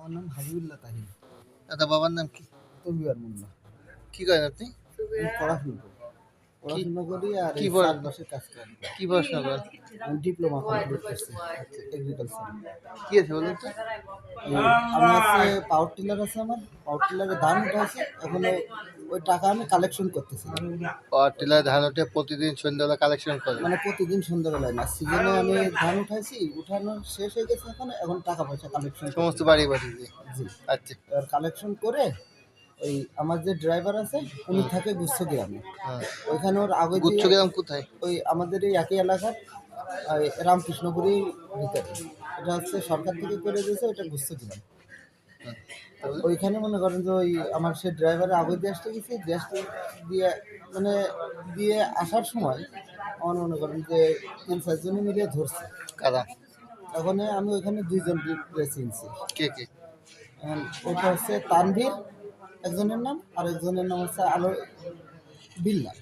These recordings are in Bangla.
আমার নাম হাবিবুল্লাহ তাহির। দাদা বাবার নাম কি? তবিয়ার মোল্লা। কি করেন আপনি? আমি পড়াশোনা করি। পড়াশোনা করি আর কি এই পড়া- চাষবাসের কাজ করি। কি পড়াশোনা করেন? আমি ডিপ্লোমা কমপ্লিট করছি এগ্রিকালচার। কি আছে বলুন তো? আমি আছে পাওয়ার টিলার আছে, আমার পাওয়ার টিলারে ধান উঠাইছে, এখনো ওই টাকা আমি কালেকশন করতেছি। পাওয়ার টিলার ধান ওঠে প্রতিদিন সন্ধ্যাবেলা কালেকশন করে। মানে প্রতিদিন সন্ধ্যাবেলায় না, সিজনে আমি ধান উঠাইছি, উঠানো শেষ হয়ে গেছে, এখন টাকা পয়সা কালেকশন সমস্ত বাড়ি বাড়ি দিয়ে। জি। আচ্ছা। এবার কালেকশন করে ওই আমার যে ড্রাইভার আছে উনি থাকে গুচ্ছ গ্রামে। হ্যাঁ। ওইখানে ওর আগে গুচ্ছ দিয়ে গ্রাম কোথায়? ওই আমাদের এই একই এলাকার রামকৃষ্ণপুরী ভিতরে। এটা হচ্ছে সরকার থেকে করে দিয়েছে, ওইটা গুচ্ছ গ্রাম। ওইখানে মনে করেন যে ওই আমার সে ড্রাইভারের আগে দিয়ে আসতে গেছি, দিয়ে দিয়ে মানে দিয়ে আসার সময় আমার মনে করেন যে 3-4 জনে মিলে ধরছে। কারা? এখন আমি ওইখানে 2জন চিনছি। কে কে? ওটা হচ্ছে তানভীর একজনের নাম, আর একজনের নাম হচ্ছে আলো বিল্লাল।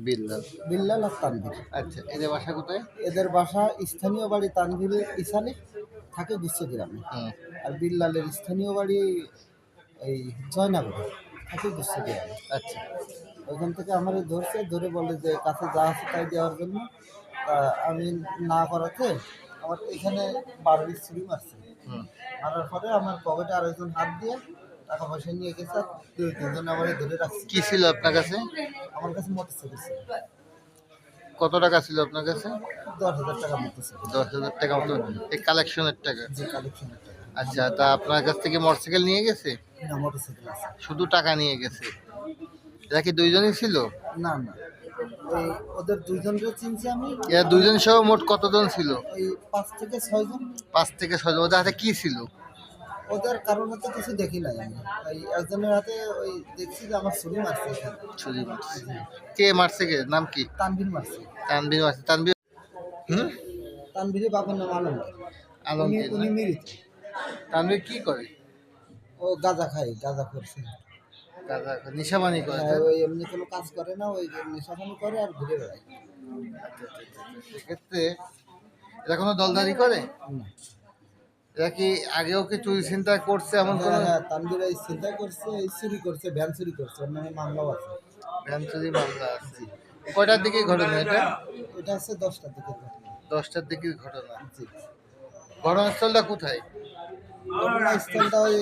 বিল্লাল। বিল্লাল আর তানভীর। আচ্ছা, এদের বাসা কোথায়? এদের বাসা স্থানীয় বাড়ি তানভীরের ইসালে, থাকে গুচ্ছ গ্রামে। হুম। আর বিল্লালের স্থানীয় বাড়ি এই জয়নগরে, থাকে গুচ্ছ গ্রামে। আচ্ছা। ওইখান থেকে আমার ধরছে, ধরে বলে যে কাছে যা আছে তাই দেওয়ার জন্য। তা আমি না করাতে আমার এখানে বারবির ছুরি মারছে। হুম। মারার পরে আমার পকেটে আরেকজন হাত দিয়ে টাকা পয়সা নিয়ে গেছে, আর 2-3 জন আমার ধরে রাখছে। কি ছিল আপনার কাছে? আমার কাছে মোটরসাইকেল ছিল। কত টাকা ছিল আপনার কাছে? 10,000 টাকা মতো ছিল। 10,000 টাকা মতো। এই কালেকশনের টাকা। যে কালেকশনের টাকা। আচ্ছা, তা আপনার কাছ থেকে মোটরসাইকেল নিয়ে গেছে? না, মোটরসাইকেল আছে। শুধু টাকা নিয়ে গেছে? এরা কি দুইজনই ছিল? না না, ওই ওদের 2জনকে চিনছি আমি। এরা দুইজন সহ মোট কতজন ছিল? ওই 5 থেকে 6 জন। 5 থেকে 6 জন। ওদের হাতে কি ছিল? ওদের কারোর হাতে কিছু দেখি নাই আমি। ওই একজনের হাতে ওই দেখছি যে আমার ছুরি মারছে এখানে। ছুরি মারছে। কে মারছে? কে নাম কি? তানভীর মারছে। তানভীর মারছে। তানভীর। হুম। তানভীরের বাবার নাম আলমগীর। আলমগীর উনি না? মৃত। তানভীর কি করে? ও গাঁজা খায়, গাঁজা করছে। গাঁজা নেশাবানি করে? হ্যাঁ, ওই এমনি কোনো কাজ করে না, ওই নেশাপানি করে আর ঘুরে বেড়ায়। সেক্ষেত্রে এরা কোনো দলদারি করে? না। এরা কি আগেও কি চুরি ছিনতাই করছে এমন কোনো? হ্যাঁ হ্যাঁ, তানভীর এই চিন্তা করছে, এই চুরি করছে, ভ্যান চুরি করছে, ওর নামে মামলাও আছে। ভ্যান চুরি মামলা আছে। কয়টার দিকে ঘটনা এটা? এটা হচ্ছে 10টার দিকের ঘটনা। 10টার দিকের ঘটনা। জি। ঘটনাস্থলটা কোথায়? ঘটনাস্থলটা ওই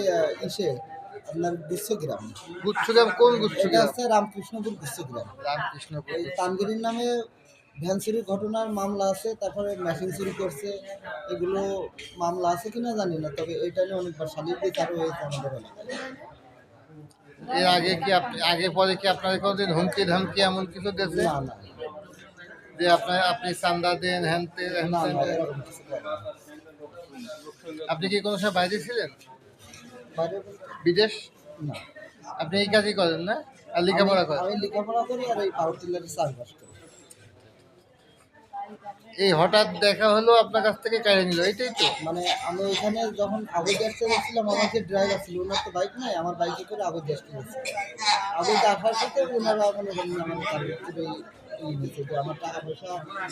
ইসে আপনার গুচ্ছ গ্রাম। গুচ্ছগ্রাম? কোন এটা গুচ্ছগ্রাম? হচ্ছে রামকৃষ্ণপুর গুচ্ছ গ্রাম। রামকৃষ্ণপুর। ওই তানভীরের নামে ভ্যান চুরির ঘটনার মামলা আছে, তারপরে মেশিন চুরি করছে, এগুলো মামলা আছে কিনা জানি না, তবে এটা নিয়ে অনেকবার শালির বিচারও হয়েছে আমাদের এলাকায়। এর আগে কি আগে পরে কি আপনার কোনোদিন হুমকি ধামকি এমন কিছু দিয়েছে না না যে আপনি চান্দা দেন হ্যান তেন হ্যান না তেন? না, এরকম কিছু করে না। আপনি কি কোনো সময় বাইরে ছিলেন? বাইরে বলতে বিদেশ? না। আপনি এই কাজই করেন না? আর লেখাপড়া করেন? আমি লেখাপড়া করি আর এই পাওয়ার টিলারে চাষবাস করি। এই হঠাৎ দেখা হলো আপনার কাছ থেকে কেড়ে নিল, এটাই তো? মানে আমি ওইখানে যখন আগে আসতে গেছিলাম, আমার যে ড্রাইভার ছিল ওনার তো বাইক নাই, আমার বাইকে করে আগে আসতে গেছিলাম। আগে আসার সাথে ওনারা মনে করেন আমার তার ভিতরে নিয়েছে যে আমার টাকা পয়সা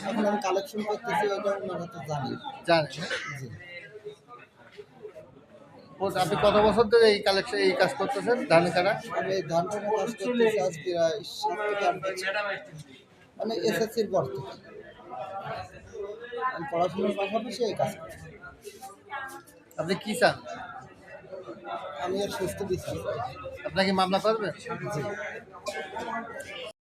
এখন আমি কালেকশন করতেছি, ওইটা ওনারা তো জানি। জানেন না? জি। আপনি কত বছর ধরে এই কাজ করতেছেন ধান কাটা? আমি এই ধান কাটা কাজ করতেছি আজ প্রায় 7 থেকে 8 বছর, মানে এসএসসির পর থেকে। আমি পড়াশোনার পাশাপাশি এই কাজ করছি। আপনি কি চান? আমি এর সুস্থ বিচার চাই। আপনাকে মামলা করবেন? জি।